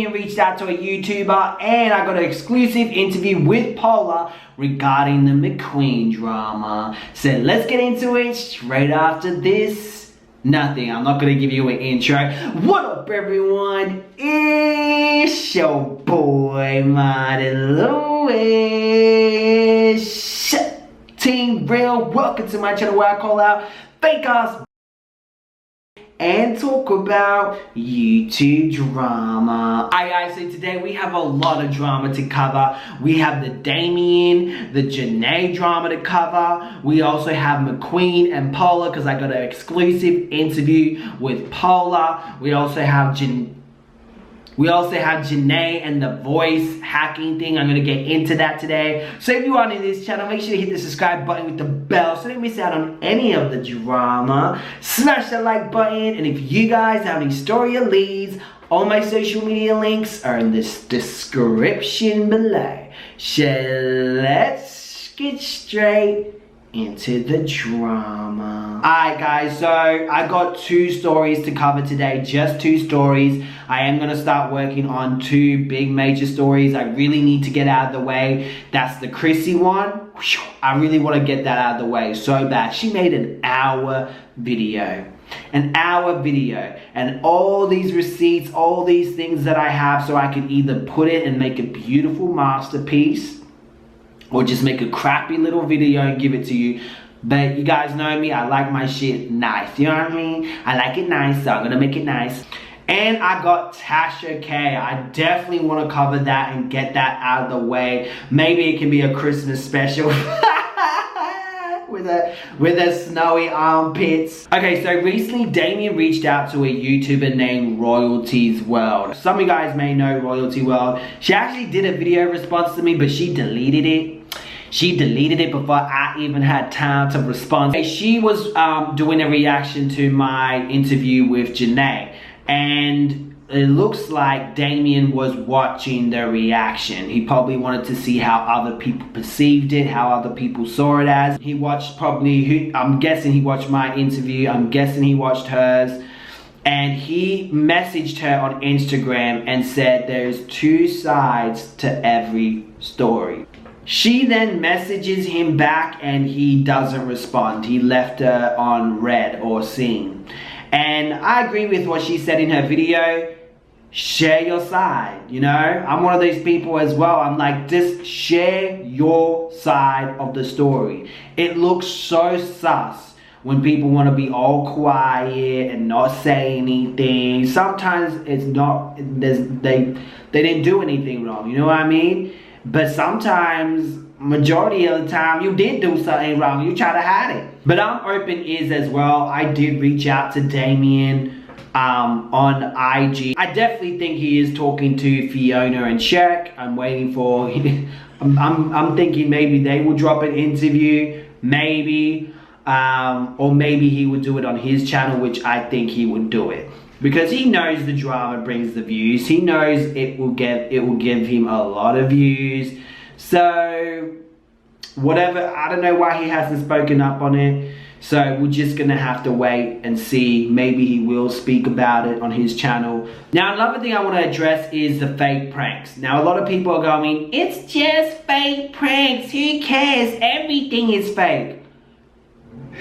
Reached out to a YouTuber and I got an exclusive interview with Paula regarding the McQueen drama. So let's get into it straight after this. Nothing, I'm not gonna give you an intro. What up everyone? It's your boy Monn Louis. Team Real, welcome to my channel where I call out fake ass and talk about YouTube drama. Alright guys, so today we have a lot of drama to cover. We have the Damien, the Janae drama to cover. We also have McQueen and Paula because I got an exclusive interview with Paula. We also have Janae and the voice hacking thing. I'm gonna get into that today. So if you are new to this channel, make sure to hit the subscribe button with the bell so you don't miss out on any of the drama. Smash that like button, and if you guys have any story or leads, all my social media links are in this description below. So let's get straight into the drama. Alright guys, so I got two stories to cover today, just two stories. I am going to start working on two big major stories I really need to get out of the way. That's the Chrissy one. I really want to get that out of the way so bad. She made an hour video. And all these receipts, all these things that I have so I can either put it and make a beautiful masterpiece or just make a crappy little video and give it to you. But you guys know me, I like my shit nice, you know what I mean? I like it nice, so I'm gonna make it nice. And I got Tasha K. I definitely want to cover that and get that out of the way. Maybe it can be a Christmas special with a snowy armpits. Okay, so recently Damien reached out to a YouTuber named Royalties World. Some of you guys may know Royalty World. She actually did a video response to me, but she deleted it. She deleted it before I even had time to respond. She was doing a reaction to my interview with Janae. And it looks like Damien was watching the reaction. He probably wanted to see how other people perceived it, how other people saw it as. He watched I'm guessing he watched my interview, I'm guessing he watched hers. And he messaged her on Instagram and said there's two sides to every story. She then messages him back and he doesn't respond. He left her on read or seen. And I agree with what she said in her video. Share your side, you know? I'm one of those people as well. I'm like, just share your side of the story. It looks so sus when people want to be all quiet and not say anything. Sometimes it's not, they didn't do anything wrong, you know what I mean? But sometimes, majority of the time, you did do something wrong. You try to hide it. But I'm open ears as well. I did reach out to Damien on IG. I definitely think he is talking to Fiona and Shaq. I'm waiting for. I'm thinking maybe they will drop an interview, maybe, or maybe he would do it on his channel, which I think he would do it. Because he knows the drama brings the views. He knows it will give him a lot of views. So whatever, I don't know why he hasn't spoken up on it. So we're just gonna have to wait and see. Maybe he will speak about it on his channel. Now another thing I want to address is the fake pranks. Now a lot of people are going, it's just fake pranks, who cares, everything is fake.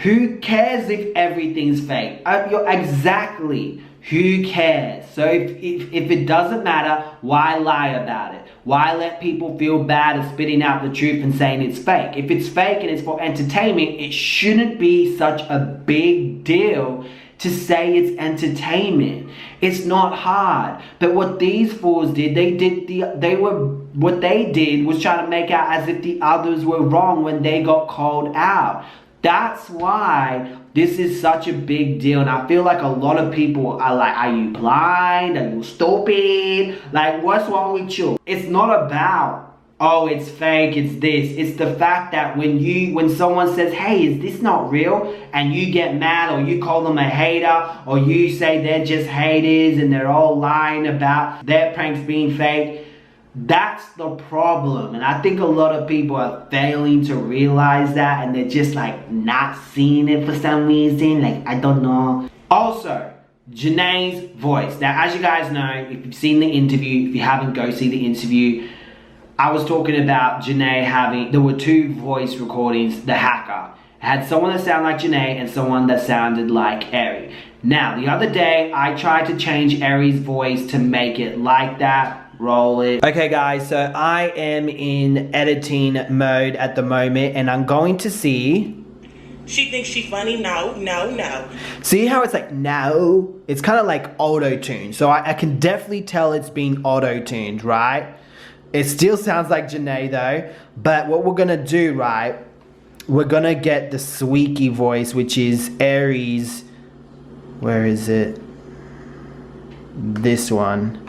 Who cares if everything's fake? Exactly. Who cares? So if it doesn't matter, why lie about it? Why let people feel bad at spitting out the truth and saying it's fake? If it's fake and it's for entertainment, it shouldn't be such a big deal to say it's entertainment. It's not hard. But what these fools did, what they did was try to make out as if the others were wrong when they got called out. That's why this is such a big deal, and I feel like a lot of people are like, are you blind? Are you stupid? Like, what's wrong with you? It's not about, oh, it's fake, it's this. It's the fact that when someone says, hey, is this not real? And you get mad, or you call them a hater, or you say they're just haters and they're all lying about their pranks being fake. That's the problem, and I think a lot of people are failing to realize that, and they're just like not seeing it for some reason. Like, I don't know. Also, Janae's voice. Now, as you guys know, if you've seen the interview, if you haven't, go see the interview. I was talking about Janae having, there were two voice recordings, the hacker. It had someone that sounded like Janae and someone that sounded like Eri. Now, the other day, I tried to change Eri's voice to make it like that. Roll it. Okay guys, so I am in editing mode at the moment and I'm going to see. She thinks she's funny. No, no, no. See how it's like, no? It's kind of like auto-tuned. So I can definitely tell it's being auto-tuned, right? It still sounds like Janae though. But what we're gonna do, right? We're gonna get the squeaky voice, which is Eri's. Where is it? This one.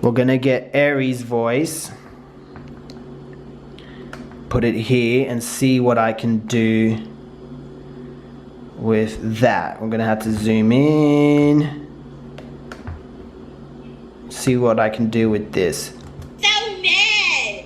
We're gonna get Eri's voice. Put it here and see what I can do with that. We're gonna have to zoom in. See what I can do with this. So mad.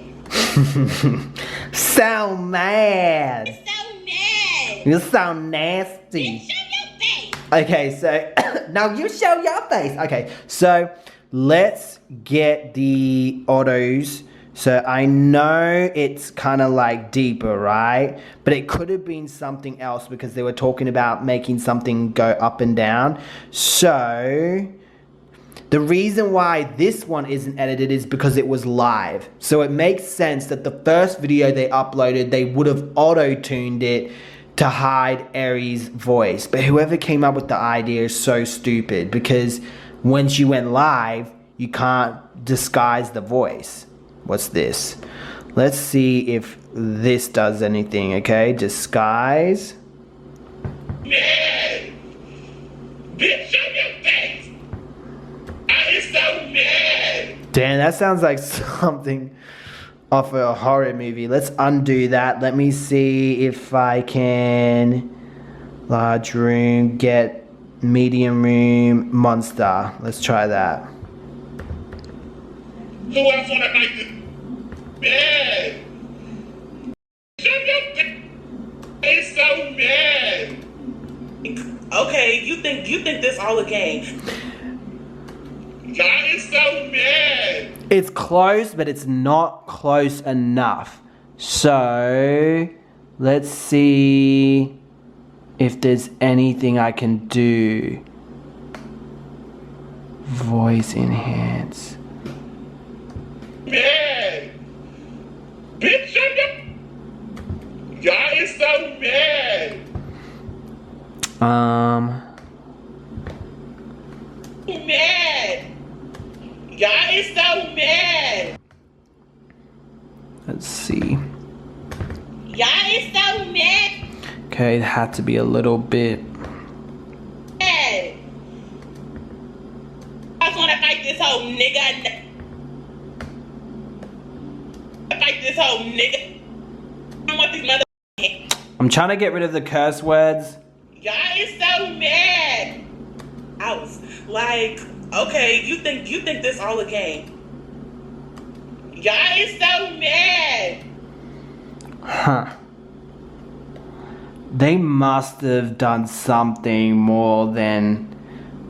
So mad. You're so mad. You're so nasty. Show your face. Okay, so now you show your face. Okay, so let's get the autos. So I know it's kind of like deeper, right? But it could have been something else because they were talking about making something go up and down. So the reason why this one isn't edited is because it was live. So it makes sense that the first video they uploaded, they would have auto-tuned it to hide Eri's voice. But whoever came up with the idea is so stupid because once you went live, you can't disguise the voice. What's this? Let's see if this does anything, okay? Disguise. Mad. Bitch, show your face. I am so mad. Damn, that sounds like something off a horror movie. Let's undo that. Let me see if I can large room, get medium room, monster. Let's try that. Who else wanna make this mad? Show your face. It's so mad. Okay, you think this all a game? God is so mad. It's close, but it's not close enough. So let's see if there's anything I can do. Voice enhance. Mad. Bitch, show your. God is so mad. Mad. God is so mad. Let's see. Y'all is so mad. Okay, it had to be a little bit. I just wanna fight this whole nigga. Fight this whole nigga. I want these mother. I'm trying to get rid of the curse words. Y'all is so mad. I was like, okay, you think this all a game? Y'all is so mad. Huh. They must have done something more than,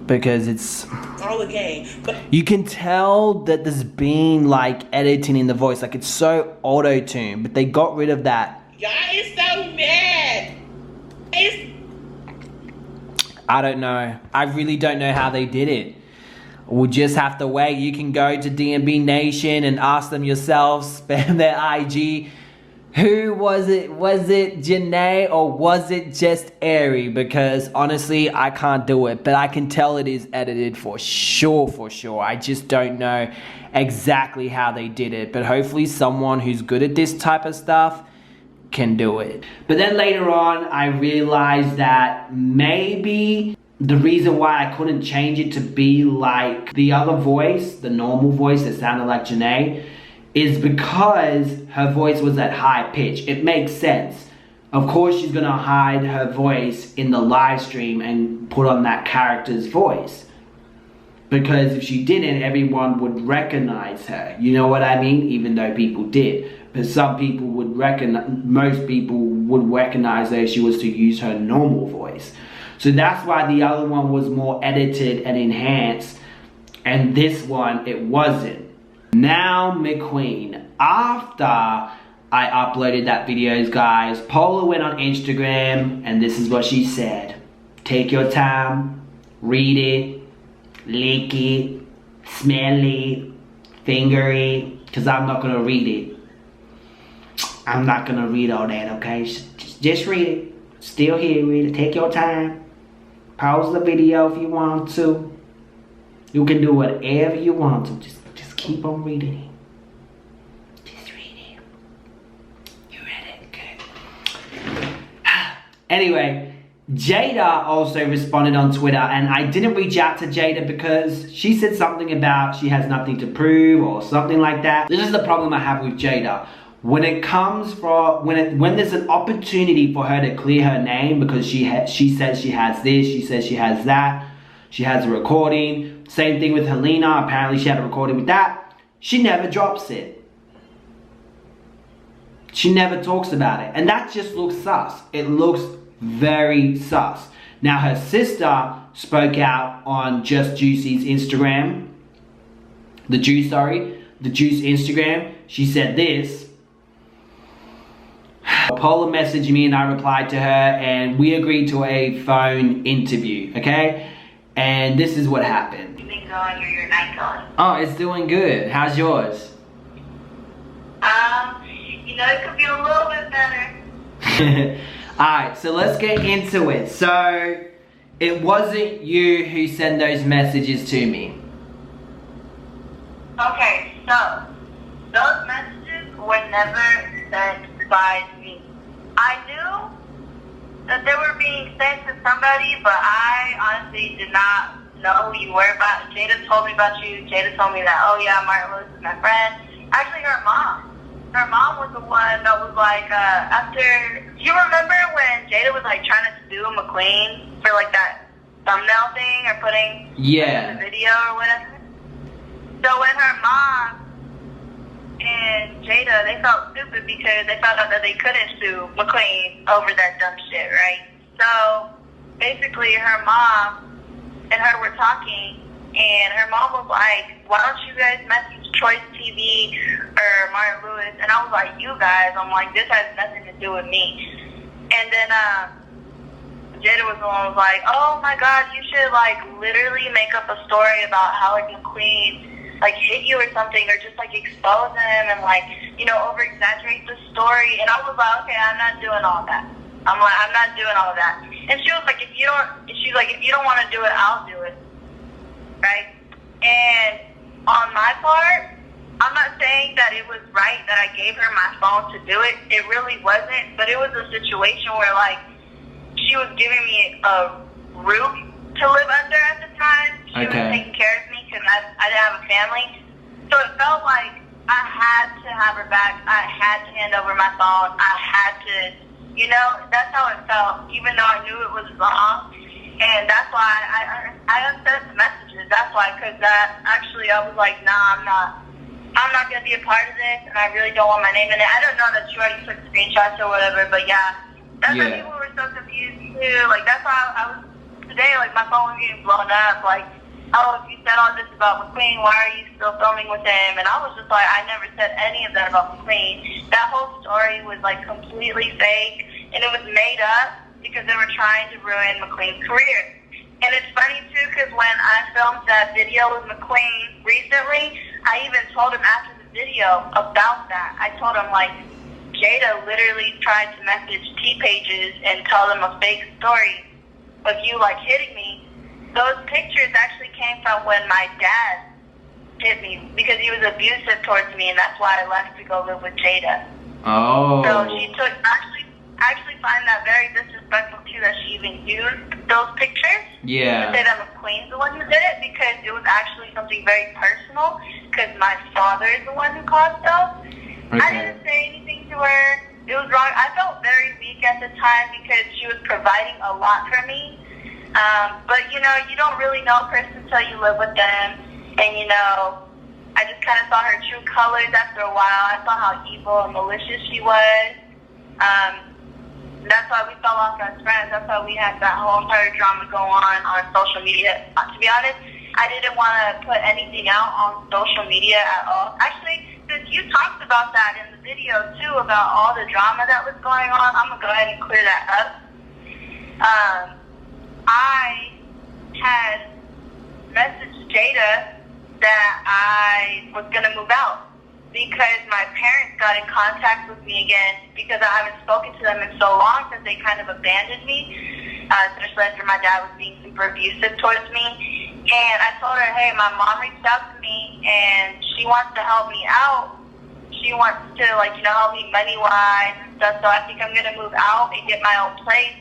because it's all a game. But you can tell that there's been like editing in the voice, like it's so auto-tuned, but they got rid of that. y'all is so mad. I don't know. I really don't know how they did it. We'll just have to wait. You can go to D&B Nation and ask them yourselves, spam their IG. Who was it? Was it Janae or was it just Eri? Because honestly, I can't do it. But I can tell it is edited for sure, for sure. I just don't know exactly how they did it. But hopefully someone who's good at this type of stuff can do it. But then later on, I realized that maybe the reason why I couldn't change it to be like the other voice, the normal voice that sounded like Janae, is because her voice was at high pitch. It makes sense. Of course she's gonna hide her voice in the live stream and put on that character's voice. Because if she didn't, everyone would recognize her. You know what I mean? Even though people did. But some people would recognize, most people would recognize her if she was to use her normal voice. So that's why the other one was more edited and enhanced, and this one, it wasn't. Now McQueen, after I uploaded that videos, guys, Paula went on Instagram and this is what she said. Take your time, read it, lick it, smell it, finger it, because I'm not going to read it. I'm not going to read all that, okay? Just read it. Still here, read it. Take your time. Pause the video if you want to. You can do whatever you want to. Just keep on reading it. Just read it. You read it? Good. Anyway, Jada also responded on Twitter, and I didn't reach out to Jada because she said something about she has nothing to prove or something like that. This is the problem I have with Jada. When it comes from, when there's an opportunity for her to clear her name because she says she has this, she says she has that, she has a recording. Same thing with Helena, apparently she had a recording with that. She never drops it. She never talks about it. And that just looks sus. It looks very sus. Now her sister spoke out on Just Juicy's Instagram. The Juice Instagram. She said this. Paula messaged me and I replied to her and we agreed to a phone interview, okay? And this is what happened. You been going or your night going? Oh, it's doing good. How's yours? You know, it could be a little bit better. Alright, so let's get into it. So, it wasn't you who sent those messages to me. Okay, so, those messages were never sent by me. I knew that they were being sent to somebody, but I honestly did not know who you were. About Jada told me about you. Jada told me that, oh yeah, Martin Lewis is my friend. Actually, her mom. Her mom was the one that was like, after, do you remember when Jada was like trying to sue McQueen for like that thumbnail thing or putting in the video or whatever? So when her mom and Jada, they felt stupid because they found out that they couldn't sue McQueen over that dumb shit, right? So basically her mom and her were talking, and her mom was like, why don't you guys message Choice TV or Martin Lewis? And I was like, you guys? I'm like, this has nothing to do with me. And then Jada was the one who was like, oh my God, you should like literally make up a story about how like McQueen like hit you or something, or just like expose him and like, you know, over exaggerate the story. And I was like, okay, I'm not doing all that. I'm like, I'm not doing all that. And she was like, if you don't want to do it, I'll do it. Right? And on my part, I'm not saying that it was right that I gave her my phone to do it. It really wasn't, but it was a situation where like she was giving me a roof to live under at the time. She was taking care of me because I didn't have a family. So it felt like I had to have her back. I had to hand over my phone. I had to, you know, that's how it felt, even though I knew it was wrong. And that's why I unsent the messages. That's why, because actually I was like, nah, I'm not going to be a part of this, and I really don't want my name in it. I don't know that you already took screenshots or whatever, but yeah, that's why people were so confused too. Like, that's why I was, today, like, my phone was getting blown up, like, oh, if you said all this about McQueen, why are you still filming with him? And I was just like, I never said any of that about McQueen. That whole story was, like, completely fake, and it was made up because they were trying to ruin McQueen's career. And it's funny, too, because when I filmed that video with McQueen recently, I even told him after the video about that. I told him, like, Jada literally tried to message T-Pages and tell them a fake story of you, like, hitting me. Those pictures actually came from when my dad hit me because he was abusive towards me, and that's why I left to go live with Jada. Oh. So she took, I actually find that very disrespectful, too, that she even used those pictures. Yeah. To say that McQueen's the one who did it, because it was actually something very personal, because my father is the one who caused those. Okay. I didn't say anything to her. It was wrong. I felt very weak at the time because she was providing a lot for me. But, you know, you don't really know a person until you live with them. And, you know, I just kind of saw her true colors after a while. I saw how evil and malicious she was. That's why we fell off as friends. That's why we had that whole entire drama go on social media. To be honest, I didn't want to put anything out on social media at all. Actually, since you talked about that in the video too, about all the drama that was going on, I'm going to go ahead and clear that up. I had messaged Jada that I was going to move out because my parents got in contact with me again because I haven't spoken to them in so long since they kind of abandoned me, especially after my dad was being super abusive towards me. And I told her, hey, my mom reached out to me and she wants to help me out. She wants to, like, you know, help me money-wise and stuff, so I think I'm going to move out and get my own place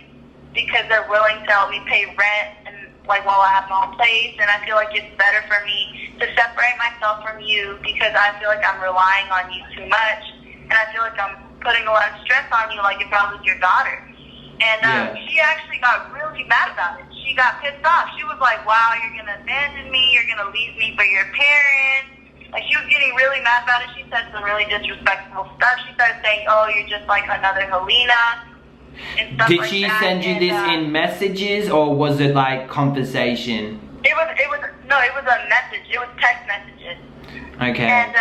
because they're willing to help me pay rent and, like, while I have my own place. And I feel like it's better for me to separate myself from you because I feel like I'm relying on you too much. And I feel like I'm putting a lot of stress on you like if I was your daughter. And she actually got really mad about it. She got pissed off. She was like, wow, you're going to abandon me. You're going to leave me for your parents. Like, she was getting really mad about it. She said some really disrespectful stuff. She started saying, oh, you're just like another Helena and stuff. Did she send you this in messages or was it like conversation? It was a message. It was text messages. Okay. And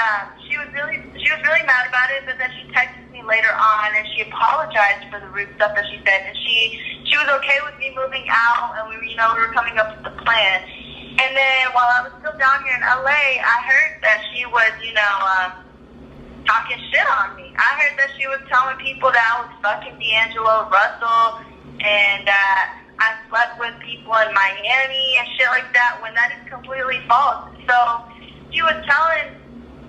she was really mad about it, but then she texted me later on and she apologized for the rude stuff that she said. And she was okay with me moving out, and we were coming up with the plan. And then while I was still down here in LA, I heard that she was, talking shit on me. I heard that she was telling people that I was fucking D'Angelo Russell and that I slept with people in Miami and shit like that, when that is completely false. So she was telling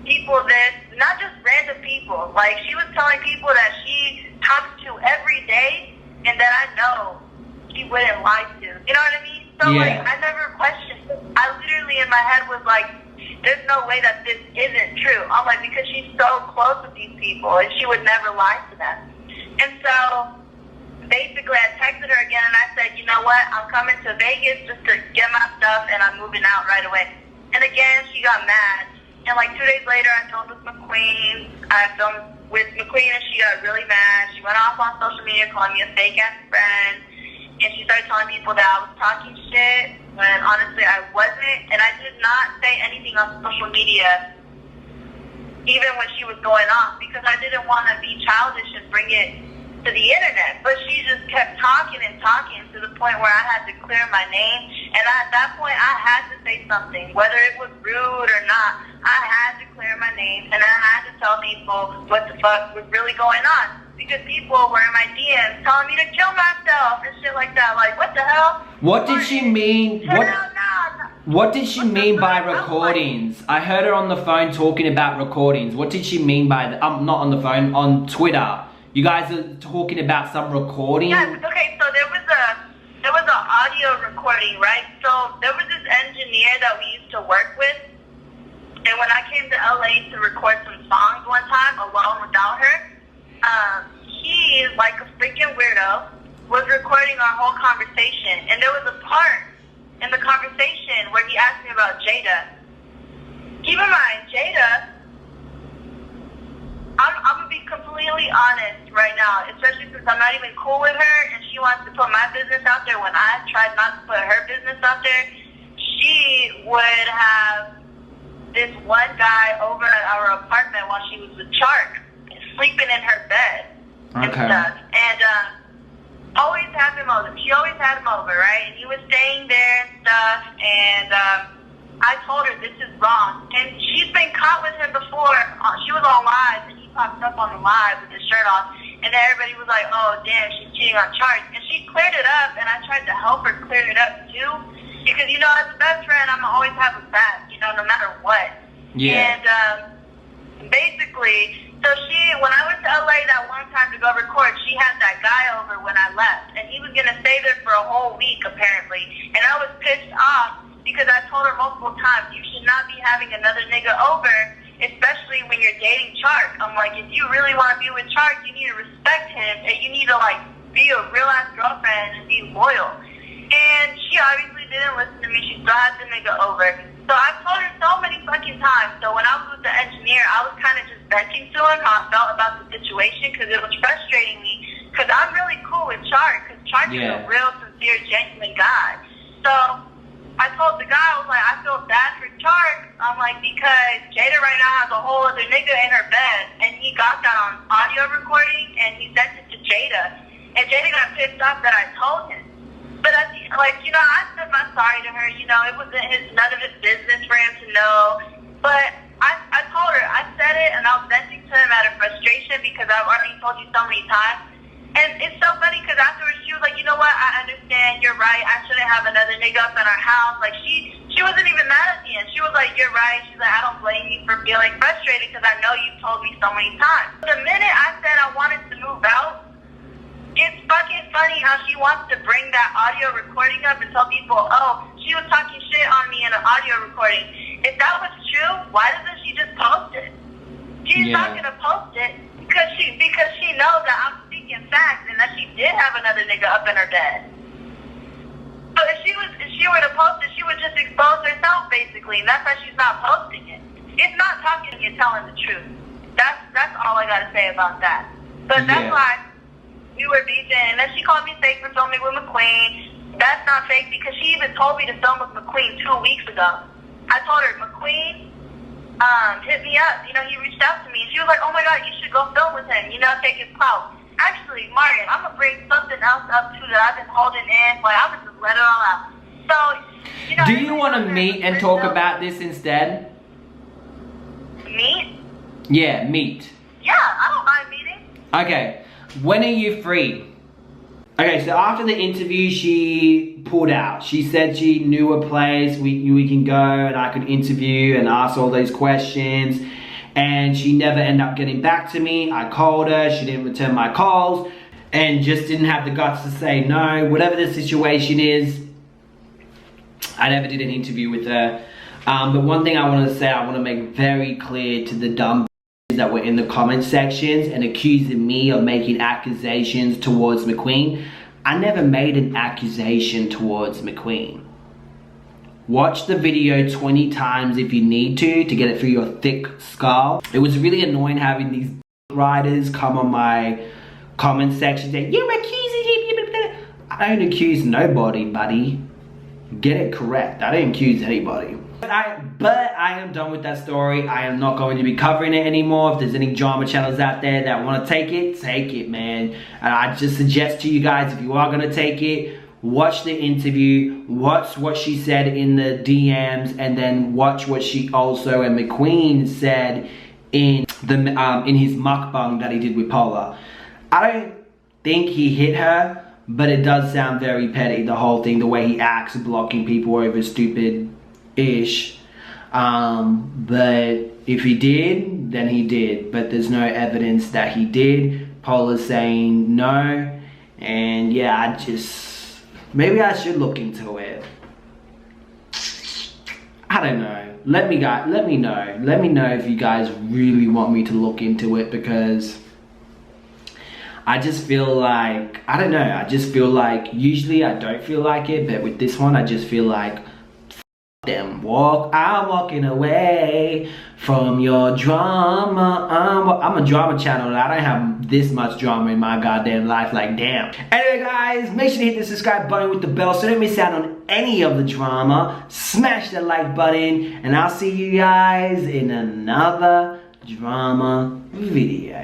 people this, not just random people. Like, she was telling people that she talks to every day and that I know she wouldn't lie to. You know what I mean? So, like, I never questioned it. I literally, in my head, was like, there's no way that this isn't true. I'm like, because she's so close with these people, and she would never lie to them. And so, basically, I texted her again, and I said, you know what? I'm coming to Vegas just to get my stuff, and I'm moving out right away. And again, she got mad. And, like, 2 days later, I filmed with McQueen. And she got really mad. She went off on social media calling me a fake-ass friend. And she started telling people that I was talking shit when honestly I wasn't. And I did not say anything on social media even when she was going off because I didn't want to be childish and bring it to the internet. But she just kept talking and talking to the point where I had to clear my name. And at that point I had to say something, whether it was rude or not. I had to clear my name and I had to tell people what the fuck was really going on. Because people were in my DMs telling me to kill myself and shit like that. Like, what the hell? What did she mean? What did she mean by recordings? I heard her on the phone talking about recordings. What did she mean by that? Not on the phone, on Twitter. You guys are talking about some recording? Yes, okay, so there was an audio recording, right? So there was this engineer that we used to work with. And when I came to LA to record some songs one time alone without her, he, like a freaking weirdo, was recording our whole conversation. And there was a part in the conversation where he asked me about Jada. Keep in mind, Jada, I'm going to be completely honest right now, especially since I'm not even cool with her and she wants to put my business out there when I tried not to put her business out there. She would have this one guy over at our apartment while she was with Chark, sleeping in her bed and stuff. And always had him over. She always had him over, right? And he was staying there and stuff. And I told her this is wrong. And she's been caught with him before. She was on live, and he popped up on the live with his shirt off. And everybody was like, oh, damn, she's cheating on Chark. And she cleared it up, and I tried to help her clear it up, too. Because, as a best friend, I'm always have a back, no matter what. Yeah. And basically, so when I went to LA that one time to go record, she had that guy over when I left. And he was going to stay there for a whole week, apparently. And I was pissed off because I told her multiple times, you should not be having another nigga over, especially when you're dating Chark. I'm like, if you really want to be with Chark, you need to respect him. And you need to, be a real-ass girlfriend and be loyal. And she obviously didn't listen to me. She still had the nigga over. So I told her so many fucking times. So when I was with the engineer, I was kind of just venting to him how I felt about the situation because it was frustrating me Because I'm really cool with Chark, because Chark is a real, sincere, genuine guy. So I told the guy, I was like, I feel bad for Chark. I'm like, because Jada right now has a whole other nigga in her bed, and he got that on audio recording, and he sent it to Jada. And Jada got pissed off that I told him. But I said my sorry to her. It wasn't none of his business for him to know. But I told her, I said it, and I was venting to him out of frustration because I've already told you so many times. And it's so funny because afterwards she was like, you know what, I understand, you're right, I shouldn't have another nigga up in our house. Like, she wasn't even mad at the end. She was like, you're right. She's like, I don't blame you for feeling frustrated because I know you've told me so many times. The minute I said I wanted to move out, it's fucking funny how she wants to bring that audio recording up and tell people, oh, she was talking shit on me in an audio recording. If that was true, why doesn't she just post it? She's not going to post it because she knows that I'm speaking facts and that she did have another nigga up in her bed. So if she were to post it, she would just expose herself basically, and that's why she's not posting it. It's not talking and telling the truth. That's all I gotta say about that. But that's why we were beefing, and then she called me fake for filming with McQueen. That's not fake because she even told me to film with McQueen 2 weeks ago. I told her, McQueen hit me up. He reached out to me. She was like, oh my God, you should go film with him. Take his clout. Actually, Martin, I'm going to bring something else up too that I've been holding in. But I'm going to just let it all out. So, do you want to meet and talk about this instead? Meet? Yeah, meet. Yeah, I don't mind meeting. Okay, when are you free? Okay, so after the interview, she pulled out. She said she knew a place we can go and I could interview and ask all those questions. And she never ended up getting back to me. I called her, she didn't return my calls, and just didn't have the guts to say no. Whatever the situation is, I never did an interview with her. But one thing I want to say, I want to make very clear to the dumb that were in the comment sections and accusing me of making accusations towards McQueen. I never made an accusation towards McQueen. Watch the video 20 times if you need to get it through your thick skull. It was really annoying having these writers come on my comment section saying, you're accusing him. I don't accuse nobody, buddy. Get it correct. I don't accuse anybody. But I am done with that story. I am not going to be covering it anymore. If there's any drama channels out there that want to take it, man. And I just suggest to you guys, if you are going to take it, watch the interview, watch what she said in the DMs, and then watch what she also and McQueen said in his mukbang that he did with Paula. I don't think he hit her, but it does sound very petty, the whole thing, the way he acts, blocking people over stupid-ish. But if he did, then he did. But there's no evidence that he did. Paula's saying no, and yeah, maybe I should look into it. I don't know. Let me know. Let me know if you guys really want me to look into it, because I just feel like, I don't know, I just feel like, usually I don't feel like it, but with this one I just feel like, them I'm walking away from your drama. I'm a drama channel and I don't have this much drama in my goddamn life, like damn. Anyway guys, make sure to hit the subscribe button with the bell so you don't miss out on any of the drama. Smash that like button and I'll see you guys in another drama video.